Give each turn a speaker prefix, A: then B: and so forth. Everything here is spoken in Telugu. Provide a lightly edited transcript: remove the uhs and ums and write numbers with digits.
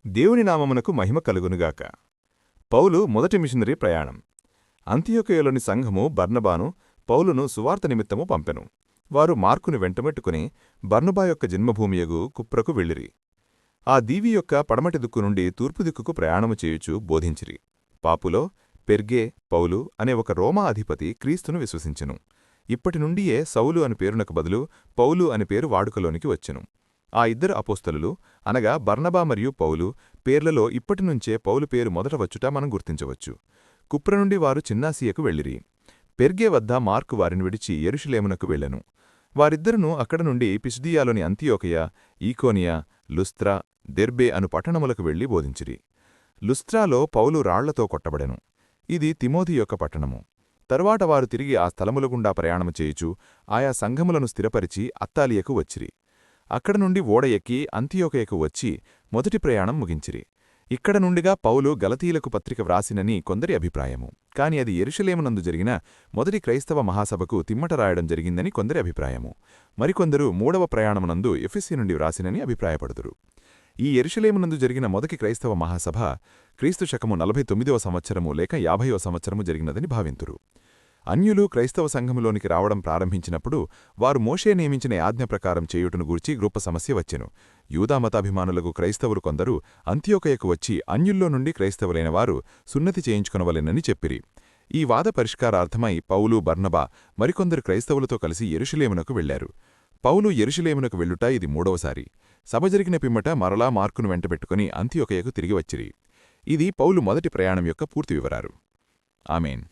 A: దేవుని నామమునకు మహిమ కలుగునుగాక. పౌలు మొదటి మిషనరీ ప్రయాణం. అంతియొకయలోని సంఘము బర్నబాను, పౌలును సువార్త నిమిత్తము పంపెను. వారు మార్కును వెంటబెట్టుకుని బర్నబా యొక్క జన్మభూమియగు కుప్రకు వెళ్ళిరి. ఆ దీవి యొక్క పడమటి దిక్కు నుండి తూర్పు దిక్కుకు ప్రయాణము చేయుచు బోధించిరి. పాపులో పెర్గే పౌలు అనే ఒక రోమా అధిపతి క్రీస్తును విశ్వసించెను. ఇప్పటినుండియే సౌలు అని పేరునకు బదులు పౌలు అని పేరు వాడుకలోనికి వచ్చెను. ఆ ఇద్దరు అపోస్తలులు అనగా బర్నబా మరియు పౌలు పేర్లలో ఇప్పటినుంచే పౌలు పేరు మొదట వచ్చుట మనం గుర్తించవచ్చు. కుప్ర నుండి వారు చిన్నాసియకు వెళ్ళిరి. పెర్గే వద్ద మార్కు వారిని విడిచి యెరూషలేమునకు వెళ్ళెను. వారిద్దరును అక్కడ నుండి పిసిదియాలోని అంతియోకయ, ఈకోనియా, లుస్త్రా, దెర్బే అను పట్టణములకు వెళ్లి బోధించిరి. లుస్త్రాలో పౌలు రాళ్లతో కొట్టబడెను. ఇది తిమోథి యొక్క పట్టణము. తరువాత వారు తిరిగి ఆ స్థలములగుండా ప్రయాణము చేయుచు ఆయా సంఘములను స్థిరపరిచి అత్తాలియకు వచ్చిరి. అక్కడ నుండి ఓడ ఎక్కి అంతియోకయకు వచ్చి మొదటి ప్రయాణం ముగించిరి. ఇక్కడ నుండిగా పౌలు గలతీయులకు పత్రిక వ్రాసినని కొందరి అభిప్రాయము. కాని అది యెరూషలేమునందు జరిగిన మొదటి క్రైస్తవ మహాసభకు తిమ్మట రాయడం జరిగిందని కొందరి అభిప్రాయము. మరికొందరు మూడవ ప్రయాణమునందు ఎఫెసీ నుండి వ్రాసినని అభిప్రాయపడుదురు. ఈ యెరూషలేమునందు జరిగిన మొదటి క్రైస్తవ మహాసభ క్రీస్తు శకము 49వ సంవత్సరము లేక 50వ సంవత్సరము జరిగినదని భావింతురు. అన్యులు క్రైస్తవ సంఘములోనికి రావడం ప్రారంభించినప్పుడు వారు మోషే నియమించిన ఆజ్ఞ ప్రకారం చేయుటను గూర్చి గొప్ప సమస్య వచ్చెను. యూదామతాభిమానులకు క్రైస్తవులు కొందరు అంత్యోకయకు వచ్చి అన్యుల్లో నుండి క్రైస్తవులైన వారు సున్నతి చేయించుకొనవలెనని చెప్పిరి. ఈ వాద పరిష్కారార్థమై పౌలు బర్నబా మరికొందరు క్రైస్తవులతో కలిసి యెరూషలేమునకు వెళ్లారు. పౌలు యెరూషలేమునకు వెళ్ళుట ఇది మూడవసారి. సభ జరిగిన పిమ్మట మరలా మార్కును వెంటబెట్టుకుని అంత్యోకయకు తిరిగి వచ్చిరి. ఇది పౌలు మొదటి ప్రయాణం యొక్క పూర్తి వివరాలు. ఆమేన్.